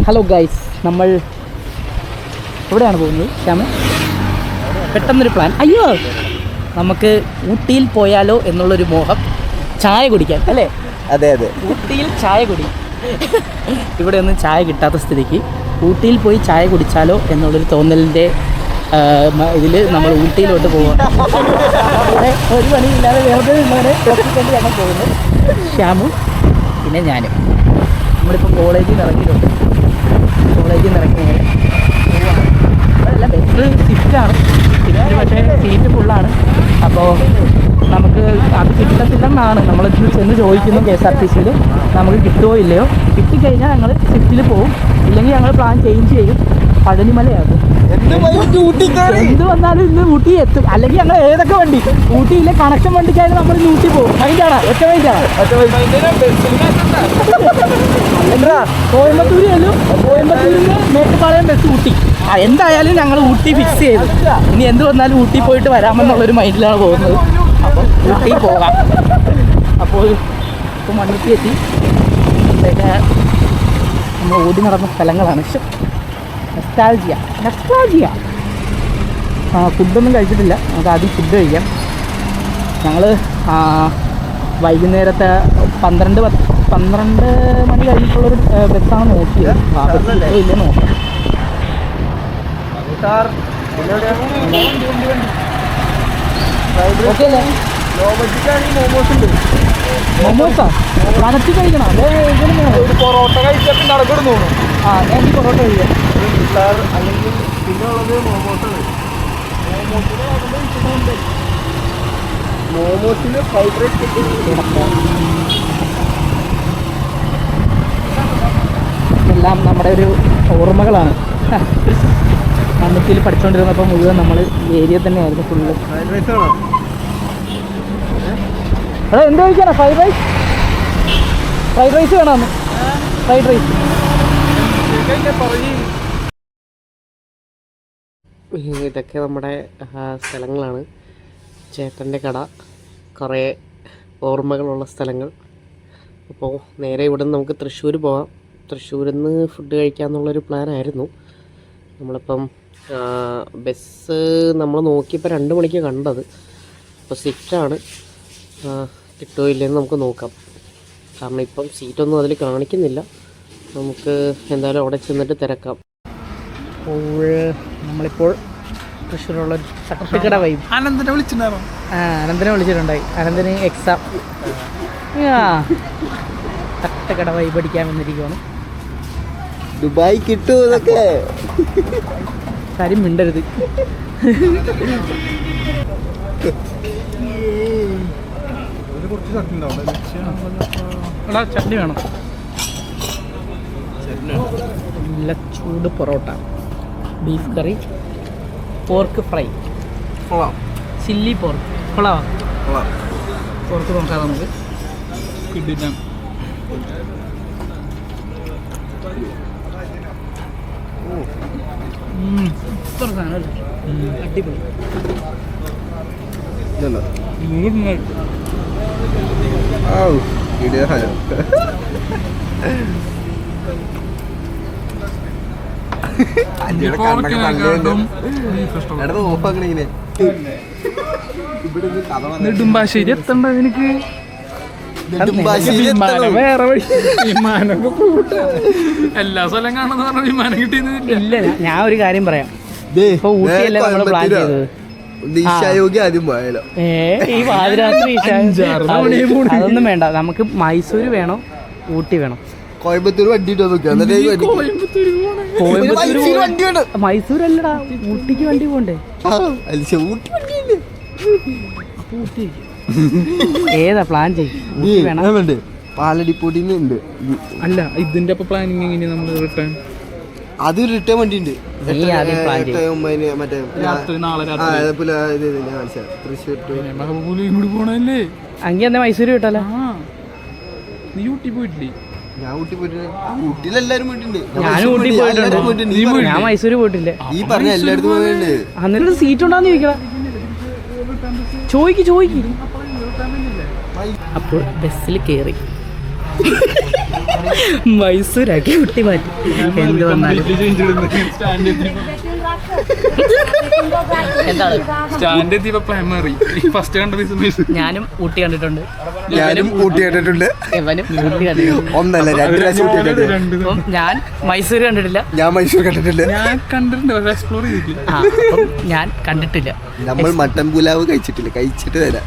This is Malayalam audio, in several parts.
ഹലോ ഗൈസ്, നമ്മൾ എവിടെയാണ് പോകുന്നത്? ശ്യാമ, പെട്ടെന്നൊരു പ്ലാൻ. അയ്യോ, നമുക്ക് ഊട്ടിയിൽ പോയാലോ എന്നുള്ളൊരു മോഹം. ചായ കുടിക്കാൻ അല്ലേ? അതെ അതെ, ഊട്ടിയിൽ ചായ കുടി. ഇവിടെ ഒന്നും ചായ കിട്ടാത്ത സ്ഥിതിക്ക് ഊട്ടിയിൽ പോയി ചായ കുടിച്ചാലോ എന്നുള്ളൊരു തോന്നലിൻ്റെ ഇതിൽ നമ്മൾ ഊട്ടിയിലോട്ട് പോകാം. ഒരു പണിയില്ലാതെ വെറുതെ നിന്നവരെ കൊണ്ട് ഞങ്ങൾ പോകുന്നു. ശ്യാമും പിന്നെ ഞാനും. നമ്മളിപ്പോൾ കോളേജിൽ നിന്ന് ഇറങ്ങിയിട്ടുണ്ട്. കോളേജിൽ നിന്ന് ഇറങ്ങി പോവാണ്. അതല്ല, ബസ് സ്വിഫ്റ്റാണ്. സ്വിഫ്റ്റ് പക്ഷേ സീറ്റ് ഫുള്ളാണ്. അപ്പോൾ നമുക്ക് അത് കിട്ടത്തില്ലെന്നാണ് നമ്മൾ ചെന്ന് ചോദിക്കുന്നു കെ എസ് ആർ ടി സിയിൽ. നമുക്ക് കിട്ടുമോ ഇല്ലയോ? കിട്ടിക്കഴിഞ്ഞാൽ ഞങ്ങൾ സ്വിഫ്റ്റിൽ പോകും, ഇല്ലെങ്കിൽ ഞങ്ങൾ പ്ലാൻ ചേഞ്ച് ചെയ്യും. പഴനിമലയാകും. എന്ത് വന്നാലും ഇന്ന് ഊട്ടി എത്തും. അല്ലെങ്കിൽ ഞങ്ങൾ ഏതൊക്കെ വണ്ടി, ഊട്ടിയിലെ കണക്ഷൻ വണ്ടിക്കായാലും നമ്മൾ ഇന്ന് ഊട്ടി പോകും. അതിൻ്റെയാണ് ഒറ്റ വൈറ്റാണ്. കോയമ്പത്തൂരിലും കോയമ്പത്തൂരിൽ നിന്ന് മേട്ടുപ്പാളയം ബസ് ഊട്ടി. എന്തായാലും ഞങ്ങൾ ഊട്ടി ഫിക്സ് ചെയ്തു. ഇനി എന്ത് വന്നാലും ഊട്ടി പോയിട്ട് വരാമെന്നുള്ളൊരു മൈൻഡിലാണ് പോകുന്നത്. അപ്പോൾ ഊട്ടി പോകാം. അപ്പോൾ ഇപ്പോൾ മണ്ണിക്ക് എത്തി. പിന്നെ നമ്മൾ ഓടി നടന്ന സ്ഥലങ്ങളാണ്. നെസ്റ്റാൾജിയ. ഫുഡൊന്നും കഴിച്ചിട്ടില്ല. നമുക്ക് ആദ്യം ഫുഡ് കഴിക്കാം. ഞങ്ങൾ വൈകുന്നേരത്തെ 12 മണി കഴിഞ്ഞിട്ടുള്ളൊരു ബസ്സാണ് നോക്കിയത്. ഇല്ല നോക്കാം. ഓക്കെ അല്ലേ? മൊമോസാ കനത്തി കഴിക്കണം. അതെ, പൊറോട്ട കഴിച്ചിട്ട് നടക്കുന്നു. ഞാൻ ഈ പൊറോട്ട കഴിക്കാം. അല്ലെങ്കിൽ പിന്നെ ഉള്ളത് മോമോസിന് ഫ്രൈഡ് റൈസ്. എല്ലാം നമ്മുടെ ഒരു ഓർമ്മകളാണ്. മണ്ണുത്തിയിൽ പഠിച്ചുകൊണ്ടിരുന്നപ്പോൾ മുഴുവൻ നമ്മൾ ഈ ഏരിയ തന്നെയായിരുന്നു ഫുള്ള്. ഫ്രൈഡ് റൈസ് ആണോ? എടാ, എന്ത് കഴിക്കാനാ? ഫ്രൈഡ് റൈസ് വേണമെന്ന്. ഫ്രൈഡ് റൈസ് ഇതൊക്കെ നമ്മുടെ സ്ഥലങ്ങളാണ്. ചേട്ടൻ്റെ കട, കുറേ ഓർമ്മകളുള്ള സ്ഥലങ്ങൾ. അപ്പോൾ നേരെ ഇവിടെ നിന്ന് നമുക്ക് തൃശ്ശൂർ പോകാം. തൃശ്ശൂരിൽ നിന്ന് ഫുഡ് കഴിക്കാമെന്നുള്ളൊരു പ്ലാനായിരുന്നു. നമ്മളിപ്പം ബസ് നമ്മൾ നോക്കിയപ്പോൾ 2 മണിക്ക് കണ്ടത്. അപ്പോൾ സ്വിഫ്റ്റാണ്. കിട്ടുമോ ഇല്ലെന്ന് നമുക്ക് നോക്കാം. കാരണം ഇപ്പം സീറ്റൊന്നും അതിൽ കാണിക്കുന്നില്ല. നമുക്ക് എന്തായാലും അവിടെ ചെന്നിട്ട് തിരക്കാം. അപ്പോൾ നമ്മളിപ്പോൾ തൃശ്ശൂരുള്ളൊരു തട്ടുകട വൈബ്. അനന്തനെ വിളിച്ചിട്ടുണ്ടായിരുന്നു. അനന്തനെ വിളിച്ചിട്ടുണ്ടായി. അനന്തന് എക്സാം തട്ടുകട വൈബ് അടിക്കാൻ വന്നിരിക്കുകയാണ്. ദുബായ് കിട്ടും ഇതൊക്കെ. കാര്യം മിണ്ടരുത്. ചട്നി വേണം. നല്ല ചൂട് parotta, beef curry, pork fry, chilli pork. കൊള്ളാവാ? പോർക്ക് നോക്കാം നമുക്ക്. സൂപ്പർ സാധനം, അടിപൊളി. നെടുമ്പാശ്ശേരി എത്തണ്ട നിനക്ക്? വേറെ വഴി വിമാനമൊക്കെ എല്ലാ സ്ഥലം കാണുന്ന പറഞ്ഞ വിമാനം കിട്ടിയെന്നില്ല. ഇല്ല, ഞാൻ ഒരു കാര്യം പറയാം. ഇപ്പൊ ഊട്ടിയല്ലേ നമ്മൾ പ്ലാൻ ചെയ്തത്. ഈ പാതിരാത്രി അതൊന്നും വേണ്ട. നമുക്ക് മൈസൂര് വേണോ ഊട്ടി വേണോ? കോയമ്പത്തൂർ വണ്ടി മൈസൂരല്ലടാ, ഊട്ടിക്ക് വണ്ടി പോണ്ടേ? ഊട്ടി ഏതാ പ്ലാൻ ചെയ്യ്? പാലടിപ്പോട്ടിന്നുണ്ട്. അല്ല, ഇതിന്റെ പ്ലാനിങ് എങ്ങനെയാ? നമ്മൾ റിട്ടേൺ റിട്ടേൺ വണ്ടി ഉണ്ട്. അങ്കി എന്നാ മൈസൂര് വിട്ടല്ലോ. നീ ഊട്ടി പോയിട്ടില്ലേ? ഞാൻ ഊട്ടി പോയിട്ടുണ്ട്. ഊട്ടിയിലെല്ലാരും പോയിട്ടുണ്ട്. ഞാൻ ഊട്ടി പോയിട്ടുണ്ട്. ഞാൻ മൈസൂര് പോയിട്ടില്ല. ഈ പറഞ്ഞ എല്ലായിടത്തും പോയിട്ടുണ്ട്. അന്നിട്ട് സീറ്റ് ഉണ്ടോന്ന് ചോദിക്കണം. ചോദിക്ക്. അപ്പോൾ ബസ്സിൽ കയറി മൈസൂരാക്കി കുട്ടി മാറ്റി എന്ത് വന്നാലും. എന്താണ് ഞാനും ഊട്ടി കണ്ടിട്ടുണ്ട്, ഞാനും ഊട്ടി കണ്ടിട്ടുണ്ട്, ഇവനും ഊട്ടി കണ്ടിട്ടുണ്ട്. ഒന്നല്ല 2 പ്രാവശ്യം ഊട്ടി കണ്ടിട്ടുണ്ട്. അപ്പം ഞാൻ മൈസൂർ കണ്ടിട്ടില്ല, ഞാൻ മൈസൂർ കണ്ടിട്ടില്ല. ആ അപ്പം ഞാൻ കണ്ടിട്ടില്ല. നമ്മൾ മട്ടൻ പുലാവ് കഴിച്ചിട്ടില്ല, കഴിച്ചിട്ട് തരാം.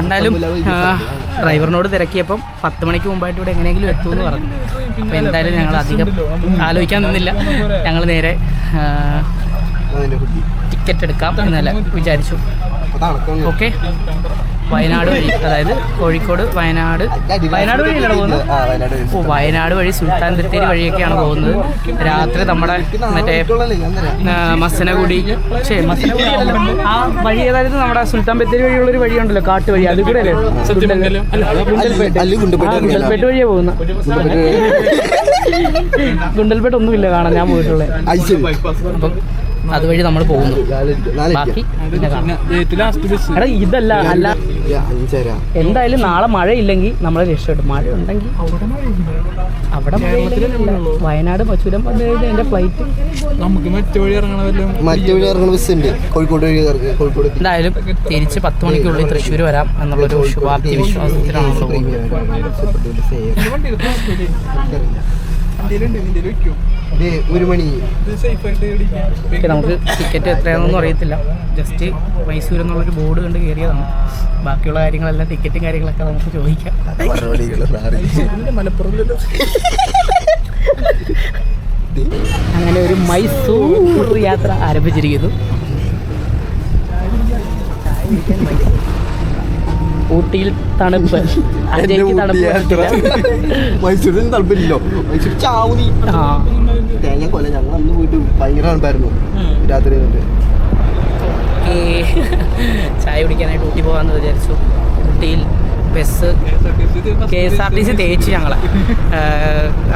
എന്തായാലും ഡ്രൈവറിനോട് തിരക്കിയപ്പം 10 മണിക്ക് മുമ്പായിട്ട് ഇവിടെ എങ്ങനെയെങ്കിലും എത്തുമെന്ന് പറഞ്ഞു. അപ്പോൾ എന്തായാലും ഞങ്ങൾ അധികം ആലോചിക്കാൻ നിന്നില്ല, ഞങ്ങൾ നേരെ ടിക്കറ്റ് എടുക്കാം എന്നല്ല വിചാരിച്ചു. ഓക്കെ, വയനാട് വഴി, അതായത് കോഴിക്കോട് വയനാട് വഴിയാണ് പോകുന്നത്. ഓ, വയനാട് വഴി സുൽത്താൻ ബത്തേരി വഴിയൊക്കെയാണ് പോകുന്നത്. രാത്രി നമ്മുടെ മറ്റേ മസനഗുഡി ആ വഴി, അതായത് നമ്മുടെ സുൽത്താൻ ബത്തേരി വഴിയുള്ളൊരു വഴിയുണ്ടല്ലോ, കാട്ട് വഴി, അത് കൂടെ അല്ലേ ഗുണ്ടൽപേട്ട് വഴിയാണ് പോകുന്നത്. ഗുണ്ടൽപേട്ട് ഒന്നുമില്ല കാണാൻ, ഞാൻ പോയിട്ടുള്ളത്. അപ്പം അതുവഴി നമ്മൾ പോകുന്നു. ബാക്കി എടാ ഇതല്ല അല്ല, എന്തായാലും നാളെ മഴയില്ലെങ്കിൽ നമ്മൾ രക്ഷപ്പെടും. മഴ ഉണ്ടെങ്കിൽ അവിടെ വയനാട് ചുരം വന്നു കഴിഞ്ഞാൽ എൻ്റെ ഫ്ലൈറ്റ് നമുക്ക് മറ്റു വഴി ഇറങ്ങണ ബസ് ഉണ്ട് കോഴിക്കോട് വഴി. കോഴിക്കോട് എന്തായാലും തിരിച്ച് 10 മണിക്കുള്ളിൽ തൃശ്ശൂർ വരാം എന്നുള്ളൊരു ശുഭാപ്തി വിശ്വാസത്തിലാണ് നമ്മൾ പോകുന്നത്. നമുക്ക് ടിക്കറ്റ് എത്രയാണെന്നൊന്നും അറിയത്തില്ല, ജസ്റ്റ് മൈസൂർ എന്നുള്ളൊരു ബോർഡ് കണ്ട് കയറിയതാണ്. ബാക്കിയുള്ള കാര്യങ്ങളെല്ലാം ടിക്കറ്റും കാര്യങ്ങളൊക്കെ നമുക്ക് ചോദിക്കാം. അങ്ങനെ ഒരു മൈസൂർ യാത്ര ആരംഭിച്ചിരിക്കുന്നു. ഊട്ടിയിൽ തണുപ്പ്, അജയ്ക്ക് തണുപ്പ്. മൈസൂരിൽ തണുപ്പില്ലല്ലോ, മൈസൂർ ചാവുനി തേങ്ങ കൊല. ഞങ്ങൾ അന്ന് പോയിട്ട് ഭയങ്കര തണുപ്പായിരുന്നു രാത്രി. ചായ കുടിക്കാനായിട്ട് ഊട്ടി പോകാമെന്ന് വിചാരിച്ചു. ഊട്ടിയിൽ ബസ് KSRTC തേച്ച് ഞങ്ങളെ,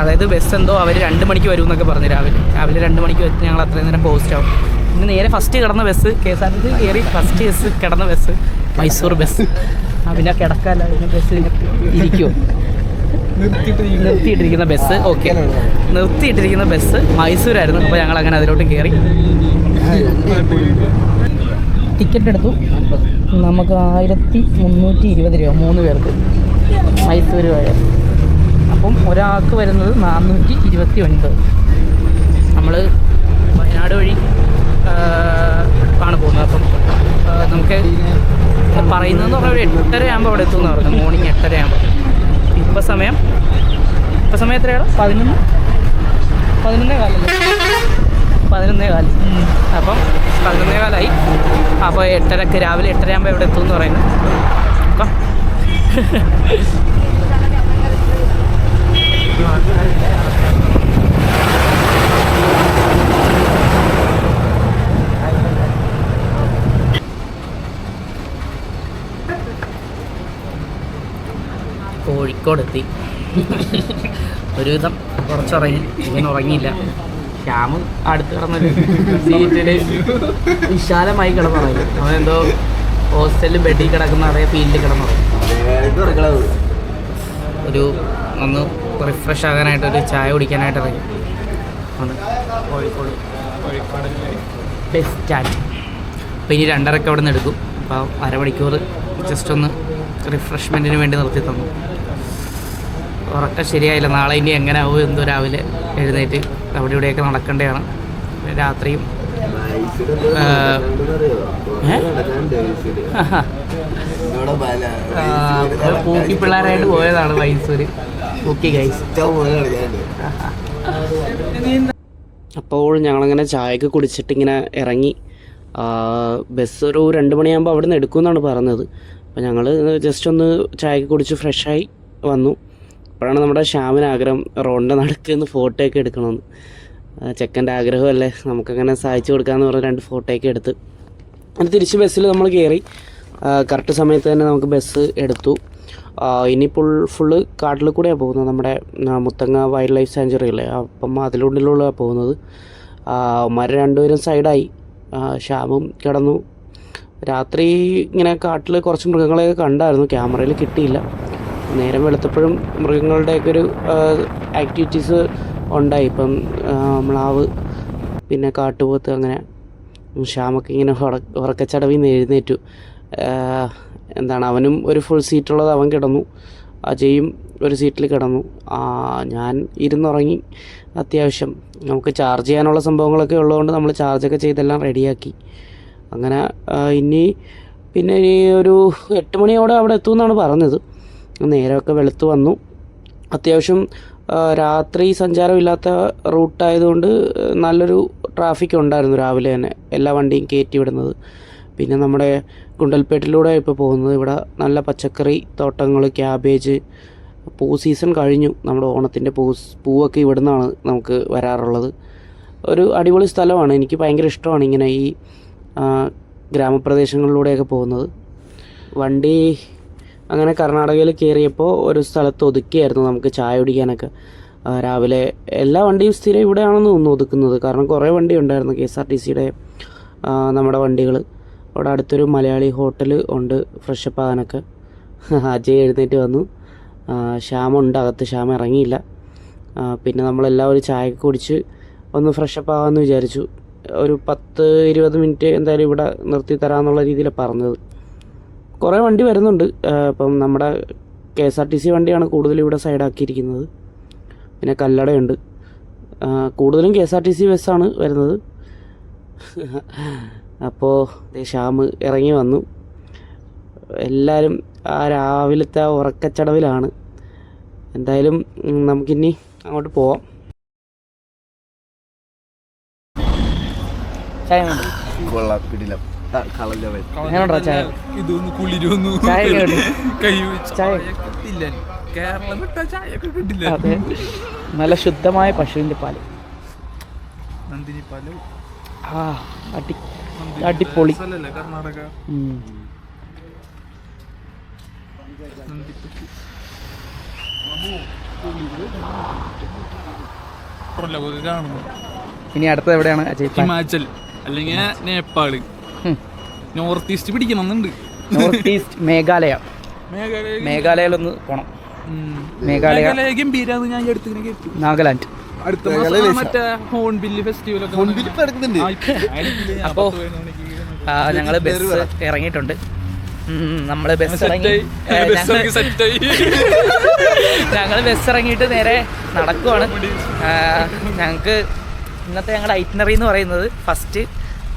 അതായത് ബസ് എന്തോ അവർ 2 മണിക്ക് വരും എന്നൊക്കെ പറഞ്ഞു. രാവിലെ 2 മണിക്ക് വെച്ച് ഞങ്ങൾ അത്രയും നേരം പോസ്റ്റ് ആവും. പിന്നെ നേരെ ഫസ്റ്റ് കിടന്ന ബസ് KSRTC കയറി, ഫസ്റ്റ് ബസ് കിടന്ന ബസ് മൈസൂർ ബസ്. പിന്നെ കിടക്കാല്ല, പിന്നെ ബസ് ഇരിക്കുമോ, നിർത്തിയിട്ടിരിക്കുന്ന ബസ്. ഓക്കെ, നിർത്തിയിട്ടിരിക്കുന്ന ബസ് മൈസൂരായിരുന്നു. അപ്പോൾ ഞങ്ങൾ അങ്ങനെ അതിലോട്ട് കയറി ടിക്കറ്റ് എടുത്തു. നമുക്ക് 1320 രൂപ 3 പേർക്ക് മൈസൂർ വരെ. അപ്പം ഒരാൾക്ക് വരുന്നത് 429. നമ്മൾ വയനാട് വഴി ആണ് പോകുന്നത്. അപ്പം നമുക്ക് പറയുന്നതെന്ന് പറഞ്ഞാൽ ഒരു 8:30 ആകുമ്പോൾ അവിടെ എത്തുമെന്ന് പറഞ്ഞു. മോർണിംഗ് 8:30 ആകുമ്പോൾ. ഇപ്പം സമയം എത്രയാണ്? 11:15. 11:15. അപ്പം 11:15 അപ്പോൾ 8:30 രാവിലെ 8:30 ആകുമ്പോൾ ഇവിടെ എത്തുമെന്ന് പറയുന്നത്. അപ്പം കോഴിക്കോടെത്തി. ഒരുവിധം കുറച്ചുറങ്ങി, ഇങ്ങനെ ഉറങ്ങിയില്ല. ശ്യാമ് അടുത്ത് കിടന്നൊരു സീറ്റിൽ വിശാലമായി കിടന്നുറങ്ങി. അവനെന്തോ ഹോസ്റ്റലിൽ ബെഡിൽ കിടക്കുന്ന അതേ ഫീൽഡിൽ കിടന്നുറങ്ങി. ഒന്ന് റിഫ്രഷ് ആകാനായിട്ടൊരു ചായ കുടിക്കാനായിട്ട് ഇറങ്ങി ആണ് കോഴിക്കോട് ബസ് സ്റ്റാൻഡ്. അപ്പോൾ ഇനി 2:30 അവിടെ നിന്ന് എടുക്കും. അപ്പോൾ അരമണിക്കൂർ ജസ്റ്റ് ഒന്ന് റിഫ്രഷ്മെൻറ്റിന് വേണ്ടി നിർത്തി തന്നു. ഉറക്കം ശരിയായില്ല. നാളെ ഇനി എങ്ങനെ ആവും എന്തോ, രാവിലെ എഴുന്നേറ്റ് അവിടെ ഇവിടെയൊക്കെ നടക്കേണ്ടതാണ്. രാത്രിയും പൂക്കി പിള്ളേരായിട്ട് പോയതാണ് മൈസൂർ. പൂക്കി ഗൈസ്. അപ്പോൾ ഞങ്ങളങ്ങനെ ചായയൊക്കെ കുടിച്ചിട്ട് ഇങ്ങനെ ഇറങ്ങി. ബസ് ഒരു 2 മണിയാകുമ്പോൾ അവിടെ നിന്ന് എടുക്കുമെന്നാണ് പറഞ്ഞത്. അപ്പോൾ ഞങ്ങൾ ജസ്റ്റ് ഒന്ന് ചായയൊക്കെ കുടിച്ച് ഫ്രഷായി വന്നു. അപ്പോഴാണ് നമ്മുടെ ശ്യാമിന് ആഗ്രഹം റോഡിൻ്റെ നടുക്ക് നിന്ന് ഫോട്ടോയൊക്കെ എടുക്കണമെന്ന്. ചെക്കൻ്റെ ആഗ്രഹമല്ലേ, നമുക്കങ്ങനെ സഹായിച്ചു കൊടുക്കാമെന്ന് പറഞ്ഞ് 2 ഫോട്ടോയൊക്കെ എടുത്ത് അത് തിരിച്ച് ബസ്സിൽ നമ്മൾ കയറി. കറക്റ്റ് സമയത്ത് തന്നെ നമുക്ക് ബസ് എടുത്തു. ഇനിയിപ്പോൾ ഫുള്ള് കാട്ടിൽ കൂടെയാണ് പോകുന്നത്. നമ്മുടെ മുത്തങ്ങ വൈൽഡ് ലൈഫ് സാങ്ച്വറി അല്ലേ, അപ്പം അതിലുള്ളിലാണ് പോകുന്നത്. അവന്മാർ 2 പേരും സൈഡായി. ശ്യാമും കിടന്നു. രാത്രി ഇങ്ങനെ കാട്ടിൽ കുറച്ച് മൃഗങ്ങളെയൊക്കെ കണ്ടായിരുന്നു, ക്യാമറയിൽ കിട്ടിയില്ല. നേരം വെളുത്തപ്പോഴും മൃഗങ്ങളുടെയൊക്കെ ഒരു ആക്ടിവിറ്റീസ് ഉണ്ടായി. ഇപ്പം മ്ലാവ്, പിന്നെ കാട്ടുപോത്ത്, അങ്ങനെ ശ്യാമൊക്കെ ഇങ്ങനെ ഉറക്കച്ചടവിൽ നിന്ന് എഴുന്നേറ്റു. എന്താണ്, അവനും ഒരു ഫുൾ സീറ്റുള്ളത് അവൻ കിടന്നു, അജയും ഒരു സീറ്റിൽ കിടന്നു. ഞാൻ ഇരുന്നുറങ്ങി. അത്യാവശ്യം നമുക്ക് ചാർജ് ചെയ്യാനുള്ള സംഭവങ്ങളൊക്കെ ഉള്ളതുകൊണ്ട് നമ്മൾ ചാർജൊക്കെ ചെയ്തെല്ലാം റെഡിയാക്കി. അങ്ങനെ പിന്നെ ഇനി ഒരു 8 മണിയോടെ അവിടെ എത്തുമെന്നാണ് പറഞ്ഞത്. നേരമൊക്കെ വെളുത്ത് വന്നു. അത്യാവശ്യം രാത്രി സഞ്ചാരമില്ലാത്ത റൂട്ടായതുകൊണ്ട് നല്ലൊരു ട്രാഫിക് ഉണ്ടായിരുന്നു രാവിലെ തന്നെ, എല്ലാ വണ്ടിയും കയറ്റി വിടുന്നത്. പിന്നെ നമ്മുടെ ഗുണ്ടൽപേട്ടിലൂടെ ഇപ്പോൾ പോകുന്നത്. ഇവിടെ നല്ല പച്ചക്കറി തോട്ടങ്ങൾ, ക്യാബേജ്, പൂ സീസൺ കഴിഞ്ഞു. നമ്മുടെ ഓണത്തിൻ്റെ പൂവൊക്കെ ഇവിടെ നിന്നാണ് നമുക്ക് വരാറുള്ളത്. ഒരു അടിപൊളി സ്ഥലമാണ്. എനിക്ക് ഭയങ്കര ഇഷ്ടമാണ് ഇങ്ങനെ ഈ ഗ്രാമപ്രദേശങ്ങളിലൂടെയൊക്കെ പോകുന്നത്. വണ്ടി അങ്ങനെ കർണാടകയിൽ കയറിയപ്പോൾ ഒരു സ്ഥലത്ത് ഒതുക്കിയായിരുന്നു നമുക്ക് ചായ കുടിക്കാനൊക്കെ. രാവിലെ എല്ലാ വണ്ടിയും സ്ഥിരം ഇവിടെയാണെന്ന് തോന്നുന്നു ഒതുക്കുന്നത്. കാരണം കുറേ വണ്ടി ഉണ്ടായിരുന്നു, KSRTCയുടെ നമ്മുടെ വണ്ടികൾ. അവിടെ അടുത്തൊരു മലയാളി ഹോട്ടൽ ഉണ്ട് ഫ്രഷപ്പ് ആകാനൊക്കെ. അജയ് എഴുന്നേറ്റ് വന്നു. ശ്യാമുണ്ട് അകത്ത്, ശ്യാം ഇറങ്ങിയില്ല. പിന്നെ നമ്മളെല്ലാവരും ചായയൊക്കെ കുടിച്ച് ഒന്ന് ഫ്രഷപ്പ് ആകാമെന്ന് വിചാരിച്ചു. ഒരു 10-20 മിനിറ്റ് എന്തായാലും ഇവിടെ നിർത്തി തരാമെന്നുള്ള രീതിയിലാണ് പറഞ്ഞത്. കുറേ വണ്ടി വരുന്നുണ്ട്. ഇപ്പം നമ്മുടെ KSRTC വണ്ടിയാണ് കൂടുതലും ഇവിടെ സൈഡാക്കിയിരിക്കുന്നത്. പിന്നെ കല്ലടയുണ്ട്. കൂടുതലും KSRTC ബസ്സാണ് വരുന്നത്. അപ്പോൾ ശ്യാം ഇറങ്ങി വന്നു. എല്ലാവരും രാവിലത്തെ ഉറക്കച്ചടവിലാണ്. എന്തായാലും നമുക്കിനി അങ്ങോട്ട് പോവാം. ചായ അതെ, നല്ല ശുദ്ധമായ പശുവിൻ്റെ പാല്. അടിപൊളി. ഇനി അടുത്തത് എവിടെയാണ് അജയ്? ഹിമാചൽ അല്ലെങ്കിൽ നേപ്പാള്. നോർത്ത് ഈസ്റ്റ് പിടിക്കണമെന്നുണ്ട്. നോർത്ത് ഈസ്റ്റ് മേഘാലയയിലൊന്ന് പോണം. മേഘാലയ ഗംഭീരാന്ന് ഞാൻ അടുത്തിങ്ങനെ കേട്ടു. നാഗാലാൻഡ് അടുത്ത മാസം മറ്റേ ഹോൺബില്ല് ഫെസ്റ്റിവൽ ഒക്കെ. അപ്പോൾ ഞങ്ങൾ ബസ് ഇറങ്ങിയിട്ടുണ്ട്. നമ്മൾ ബസ് ഇറങ്ങിയിട്ട് നേരെ നടക്കുവാണ്. ഞങ്ങൾക്ക് ഇന്നത്തെ ഞങ്ങളുടെ ഐറ്റിനറി എന്ന് പറയുന്നത് ഫസ്റ്റ്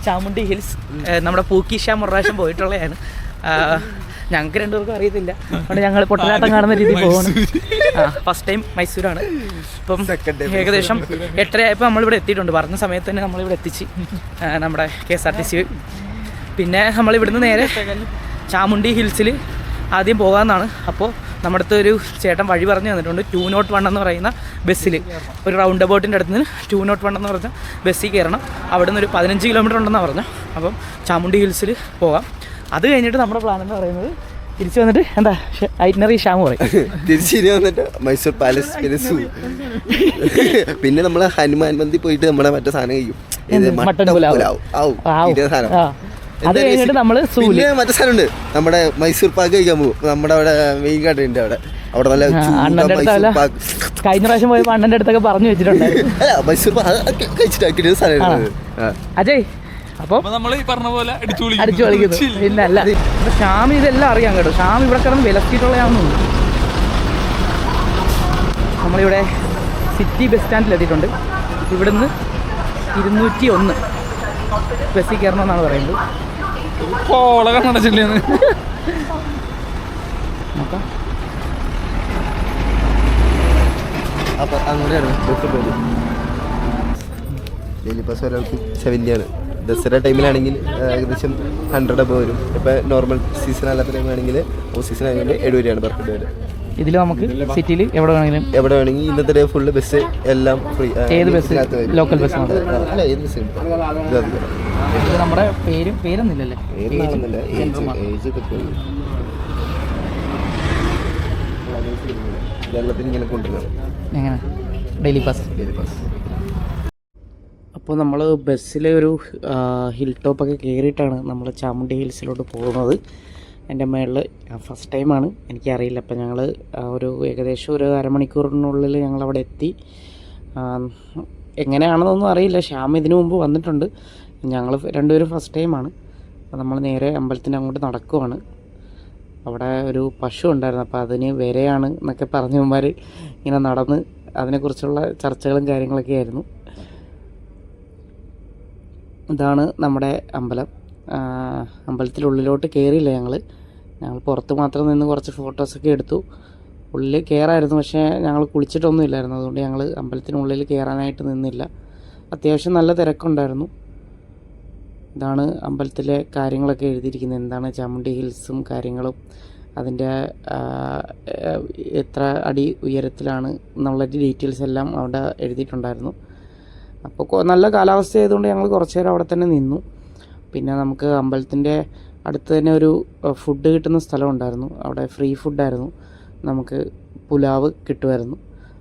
ചാമുണ്ടി ഹിൽസ്. നമ്മുടെ പൂക്കി ശ്യാം ഒരു പ്രാവശ്യം പോയിട്ടുള്ളതാണ്. ഞങ്ങൾക്ക് രണ്ടുപേർക്കും അറിയത്തില്ല, അതുകൊണ്ട് ഞങ്ങൾ പൊട്ടലാട്ടം കാണുന്ന രീതിയിൽ പോവാണ്. ഫസ്റ്റ് ടൈം മൈസൂരാണ്. ഇപ്പം ഏകദേശം 8:30 ആയപ്പോൾ നമ്മളിവിടെ എത്തിയിട്ടുണ്ട്. പറഞ്ഞ സമയത്ത് തന്നെ നമ്മളിവിടെ എത്തിച്ച് നമ്മുടെ KSRTC. പിന്നെ നമ്മളിവിടുന്ന് നേരെ ചാമുണ്ടി ഹിൽസിൽ ആദ്യം പോകാമെന്നാണ്. അപ്പോൾ നമ്മുടെ അടുത്ത് ഒരു ചേട്ടൻ വഴി പറഞ്ഞു തന്നിട്ടുണ്ട്. 201 എന്ന് പറയുന്ന ബസ്സിൽ ഒരു റൗണ്ട് അബൌട്ടിൻ്റെ അടുത്ത് നിന്ന് 201 എന്ന് പറഞ്ഞ ബസ്സിൽ കയറണം. അവിടെ നിന്ന് ഒരു 15 കിലോമീറ്റർ ഉണ്ടെന്നാണ് പറഞ്ഞു. അപ്പം ചാമുണ്ടി ഹിൽസിൽ പോകാം. അത് കഴിഞ്ഞിട്ട് നമ്മുടെ പ്ലാൻ എന്ന് പറയുന്നത് തിരിച്ചു വന്നിട്ട് എന്താ ഐറ്റിനറി ശ്യാം പറയും. തിരിച്ചു വന്നിട്ട് മൈസൂർ പാലസ്, പിന്നെ സൂ, പിന്നെ നമ്മള് ഹനുമാൻ മന്ദിർ പോയിട്ട് നമ്മുടെ മറ്റേ സാധനം കഴിയും, മട്ടൻ പുലാവ്. അത് കഴിഞ്ഞിട്ട് നമ്മള് പിന്നെ മറ്റേ സാധനമുണ്ട്, നമ്മുടെ മൈസൂർ പാക്ക് കഴിക്കാൻ പോകും. നമ്മുടെ അവിടെ മെയിൻ കടയുണ്ട്, അവിടെ നല്ല കഴിഞ്ഞ പ്രാവശ്യം പോയപ്പോ അണ്ണന്റെ അടുത്തൊക്കെ പറഞ്ഞു വെച്ചിട്ടുണ്ട്. മൈസൂർ കഴിച്ചിട്ട് സാധനം അജയ്. അപ്പോൾ നമ്മൾ ഈ പറഞ്ഞ പോലെ അടിച്ചു കളിക്കുന്നു. പിന്നെ അല്ല, ശ്യാം ഇതെല്ലാം അറിയാം കേട്ടോ. ശ്യാം ഇവിടെ കിടന്ന് വിലക്കിയിട്ടുള്ളതാണെന്നുണ്ട്. നമ്മളിവിടെ സിറ്റി ബസ് സ്റ്റാൻഡിൽ എത്തിയിട്ടുണ്ട്. ഇവിടുന്ന് 201 ബസ്സിൽ കയറണമെന്നാണ് പറയുന്നത്. നോക്കാം. അപ്പം അങ്ങോട്ടാണ് ബസ് പോകുന്നത്. ഡെയിലി ബസ് ഒരാൾക്ക് 70 ആണ്. ദസറ ടൈമിലാണെങ്കിൽ ഏകദേശം 100 അബവ് വരും. ഇപ്പം നോർമൽ സീസൺ അല്ലാത്ത ടൈമാണെങ്കിൽ ഓഫ് സീസൺ ആയതുകൊണ്ട് 70 രൂപയാണ് പെർ ഹെഡ് വരെ. ഇതിൽ നമുക്ക് സിറ്റിയിൽ എവിടെ വേണമെങ്കിൽ ഇന്നത്തെ ഡേ ഫുള്ള് ബസ് എല്ലാം ഫ്രീ. ഏത് ബസ്? ലോക്കൽ ബസ് അല്ല, ഏത് ബസ് നമ്മുടെ പേരൊന്നുമില്ലല്ലേ? കേരളത്തിൽ ഇങ്ങനെ കൊണ്ടുവരണം. എങ്ങനെ ഡെയിലി പാസ്? അപ്പോൾ നമ്മൾ ബസ്സിൽ ഒരു ഹിൽ ടോപ്പൊക്കെ കയറിയിട്ടാണ് നമ്മൾ ചാമുണ്ടി ഹിൽസിലോട്ട് പോകുന്നത്. എൻ്റെ മേളിൽ ഫസ്റ്റ് ടൈമാണ്, എനിക്കറിയില്ല. അപ്പം ഞങ്ങൾ ഏകദേശം ഒരു അരമണിക്കൂറിനുള്ളിൽ ഞങ്ങളവിടെ എത്തി. എങ്ങനെയാണെന്നൊന്നും അറിയില്ല. ശ്യാം ഇതിനു മുമ്പ് വന്നിട്ടുണ്ട്. ഞങ്ങൾ രണ്ടുപേരും ഫസ്റ്റ് ടൈമാണ്. അപ്പോൾ നമ്മൾ നേരെ അമ്പലത്തിൻ്റെ അങ്ങോട്ട് നടക്കുവാണ്. അവിടെ ഒരു പശു ഉണ്ടായിരുന്നു, അപ്പോൾ അതിന് വരെയാണ് എന്നൊക്കെ പറഞ്ഞവന്മാർ ഇങ്ങനെ നടന്ന് അതിനെക്കുറിച്ചുള്ള ചർച്ചകളും കാര്യങ്ങളൊക്കെ ആയിരുന്നു. ഇതാണ് നമ്മുടെ അമ്പലം. അമ്പലത്തിനുള്ളിലോട്ട് കയറിയില്ല ഞങ്ങൾ പുറത്ത് മാത്രം നിന്ന് കുറച്ച് ഫോട്ടോസൊക്കെ എടുത്തു. ഉള്ളിൽ കയറായിരുന്നു, പക്ഷേ ഞങ്ങൾ കുളിച്ചിട്ടൊന്നും ഇല്ലായിരുന്നു. അതുകൊണ്ട് ഞങ്ങൾ അമ്പലത്തിനുള്ളിൽ കയറാനായിട്ട് നിന്നില്ല. അത്യാവശ്യം നല്ല തിരക്കുണ്ടായിരുന്നു. ഇതാണ് അമ്പലത്തിലെ കാര്യങ്ങളൊക്കെ എഴുതിയിരിക്കുന്നത്. എന്താണ് ചാമുണ്ഡി ഹിൽസും കാര്യങ്ങളും, അതിൻ്റെ എത്ര അടി ഉയരത്തിലാണ് എന്നുള്ള ഡീറ്റെയിൽസ് എല്ലാം അവിടെ എഴുതിയിട്ടുണ്ടായിരുന്നു. അപ്പോൾ നല്ല കാലാവസ്ഥ ആയതുകൊണ്ട് ഞങ്ങൾ കുറച്ച് നേരം അവിടെ തന്നെ നിന്നു. പിന്നെ നമുക്ക് അമ്പലത്തിൻ്റെ അടുത്ത് തന്നെ ഒരു ഫുഡ് കിട്ടുന്ന സ്ഥലം ഉണ്ടായിരുന്നു. അവിടെ ഫ്രീ ഫുഡായിരുന്നു. നമുക്ക് പുലാവ് കിട്ടുമായിരുന്നു.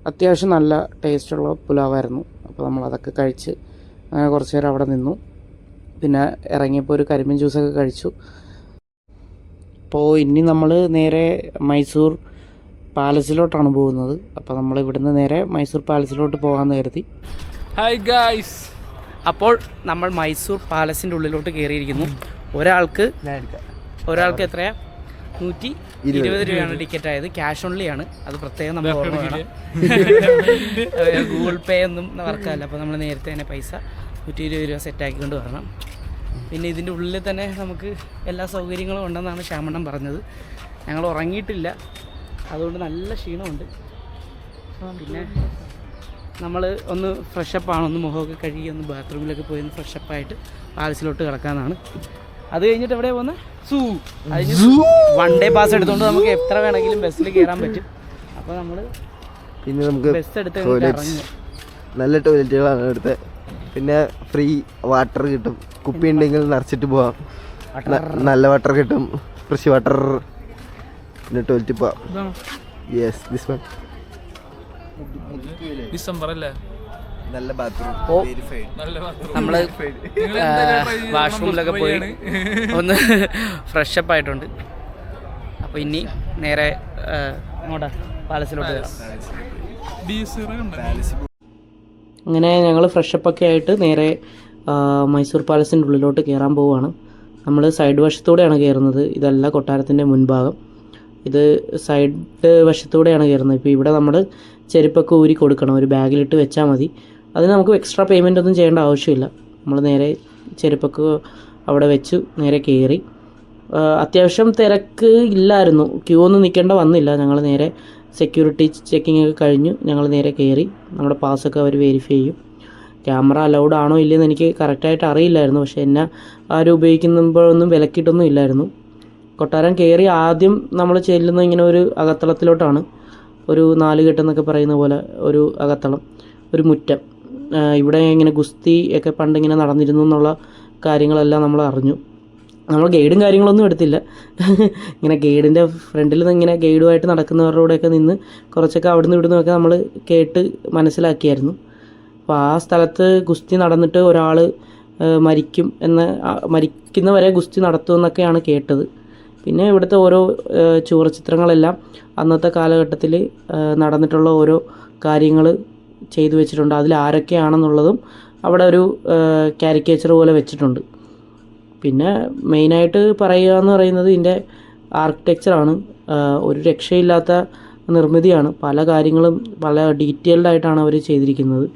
അത്യാവശ്യം നല്ല ടേസ്റ്റുള്ള പുലാവായിരുന്നു. അപ്പോൾ നമ്മൾ അതൊക്കെ കഴിച്ച് അങ്ങനെ കുറച്ച് നേരം അവിടെ നിന്നു. പിന്നെ ഇറങ്ങിയപ്പോൾ ഒരു കരിമീൻ ജ്യൂസൊക്കെ കഴിച്ചു. അപ്പോൾ ഇനി നമ്മൾ നേരെ മൈസൂർ പാലസിലോട്ടാണ് പോകുന്നത്. അപ്പോൾ നമ്മൾ ഇവിടുന്ന് നേരെ മൈസൂർ പാലസിലോട്ട് പോകാമെന്ന് കരുതി. ഹായ് ഗായ്സ്, അപ്പോൾ നമ്മൾ മൈസൂർ പാലസിൻ്റെ ഉള്ളിലോട്ട് കയറിയിരിക്കുന്നു. ഒരാൾക്ക് എത്രയാ? 120 രൂപയാണ് ടിക്കറ്റ് ആയത്. ക്യാഷ് ഓൺലി ആണ്. അത് പ്രത്യേകം നമ്മൾ ഓർമ്മ വേണം. ഗൂഗിൾ പേ ഒന്നും വർക്കല്ല. അപ്പോൾ നമ്മൾ നേരത്തെ തന്നെ പൈസ 120 രൂപ സെറ്റാക്കിക്കൊണ്ട് വരണം. പിന്നെ ഇതിൻ്റെ ഉള്ളിൽ തന്നെ നമുക്ക് എല്ലാ സൗകര്യങ്ങളും ഉണ്ടെന്നാണ് ശ്യാമണ്ണൻ പറഞ്ഞത്. ഞങ്ങൾ ഉറങ്ങിയിട്ടില്ല, അതുകൊണ്ട് നല്ല ക്ഷീണമുണ്ട്. പിന്നെ നമ്മൾ ഒന്ന് ഫ്രഷപ്പാണ്, ഒന്ന് മുഖമൊക്കെ കഴുകി ഒന്ന് ബാത്റൂമിലൊക്കെ പോയി ഒന്ന് ഫ്രഷപ്പായിട്ട് പാലസിലോട്ട് കിടക്കാമെന്നാണ്. അത് കഴിഞ്ഞിട്ട് എവിടെയാണ് പോകുന്നത്? അതിന് 1 ഡേ പാസ് എടുത്തുകൊണ്ട് നമുക്ക് എത്ര വേണമെങ്കിലും ബസ്സിൽ കയറാൻ പറ്റും. അപ്പോൾ നമ്മൾ പിന്നെ നമുക്ക് ബസ് എടുത്ത് ഇറങ്ങി. നല്ല ടോയ്ലറ്റുകളാണ് എടുത്ത്. പിന്നെ ഫ്രീ വാട്ടർ കിട്ടും. കുപ്പി ഉണ്ടെങ്കിൽ നിറച്ചിട്ട് പോവാം. നല്ല വാട്ടർ കിട്ടും, ഫ്രഷ് വാട്ടർ. പിന്നെ ടോയ്ലറ്റിൽ പോവാം. Yes, this one. ഡിസംബർ അല്ലേ? നല്ല ബാത്റൂം, നമ്മൾ വാഷ്റൂമിലൊക്കെ പോയി ഒന്ന് ഫ്രഷപ്പ് ആയിട്ടുണ്ട്. അപ്പോൾ ഇനി നേരെ അങ്ങോട്ടാ പാലസിലോട്ട് കയറാം. അങ്ങനെ ഞങ്ങൾ ഫ്രഷപ്പൊക്കെ ആയിട്ട് നേരെ മൈസൂർ പാലസിൻ്റെ ഉള്ളിലോട്ട് കയറാൻ പോവുകയാണ്. നമ്മൾ സൈഡ് വശത്തൂടെയാണ് കയറുന്നത്. ഇതല്ല കൊട്ടാരത്തിൻ്റെ മുൻഭാഗം, ഇത് സൈഡ് വശത്തൂടെയാണ് കയറുന്നത്. ഇപ്പോൾ ഇവിടെ നമ്മൾ ചെരുപ്പൊക്കെ ഊരി കൊടുക്കണം, ഒരു ബാഗിലിട്ട് വെച്ചാൽ മതി. അതിന് നമുക്ക് എക്സ്ട്രാ പേയ്മെൻ്റ് ഒന്നും ചെയ്യേണ്ട ആവശ്യമില്ല. നമ്മൾ നേരെ ചെരുപ്പൊക്കെ അവിടെ വെച്ച് നേരെ കയറി. അത്യാവശ്യം തിരക്ക് ഇല്ലായിരുന്നു, ക്യൂ ഒന്നും നിൽക്കേണ്ട വന്നില്ല. ഞങ്ങൾ നേരെ സെക്യൂരിറ്റി ചെക്കിംഗ് ഒക്കെ കഴിഞ്ഞു ഞങ്ങൾ നേരെ കയറി. നമ്മുടെ പാസ്സൊക്കെ അവർ വെരിഫൈ ചെയ്യും. ക്യാമറ അലൗഡ് ആണോ ഇല്ലയെന്ന് എനിക്ക് കറക്റ്റായിട്ട് അറിയില്ലായിരുന്നു, പക്ഷേ എന്നെ ആരും ഉപയോഗിക്കുമ്പോഴൊന്നും വിലക്കിയിട്ടൊന്നും ഇല്ലായിരുന്നു. കൊട്ടാരം കയറി ആദ്യം നമ്മൾ ചെല്ലുന്ന ഇങ്ങനെ ഒരു അകത്തളത്തിലോട്ടാണ്. ഒരു 4 കെട്ടെന്നൊക്കെ പറയുന്ന പോലെ ഒരു അകത്തളം, ഒരു മുറ്റം. ഇവിടെ ഇങ്ങനെ ഗുസ്തി ഒക്കെ പണ്ടിങ്ങനെ നടന്നിരുന്നു എന്നുള്ള കാര്യങ്ങളെല്ലാം നമ്മൾ അറിഞ്ഞു. നമ്മൾ ഗൈഡും കാര്യങ്ങളൊന്നും എടുത്തില്ല. ഇങ്ങനെ ഗൈഡിൻ്റെ ഫ്രണ്ടിൽ നിന്ന് ഇങ്ങനെ ഗൈഡുമായിട്ട് നടക്കുന്നവരോടെയൊക്കെ നിന്ന് കുറച്ചൊക്കെ അവിടുന്ന് ഇവിടുന്നൊക്കെ നമ്മൾ കേട്ട് മനസ്സിലാക്കിയായിരുന്നു. അപ്പോൾ ആ സ്ഥലത്ത് ഗുസ്തി നടന്നിട്ട് ഒരാൾ മരിക്കുന്നവരെ ഗുസ്തി നടത്തുമെന്നൊക്കെയാണ് കേട്ടത്. പിന്നെ ഇവിടുത്തെ ഓരോ ചുവർച്ചിത്രങ്ങളെല്ലാം അന്നത്തെ കാലഘട്ടത്തിൽ നടന്നിട്ടുള്ള ഓരോ കാര്യങ്ങൾ ചെയ്തു വെച്ചിട്ടുണ്ട്. അതിൽ ആരൊക്കെയാണെന്നുള്ളതും അവിടെ ഒരു കാരിക്കേച്ചർ പോലെ വെച്ചിട്ടുണ്ട്. പിന്നെ മെയിനായിട്ട് പറയുക എന്ന് പറയുന്നത് ഇതിൻ്റെ ആർക്കിടെക്ചറാണ്. ഒരു രക്ഷയില്ലാത്ത നിർമ്മിതിയാണ്. പല കാര്യങ്ങളും പല ഡീറ്റെയിൽഡ് ആയിട്ടാണ് അവർ ചെയ്തിരിക്കുന്നത്.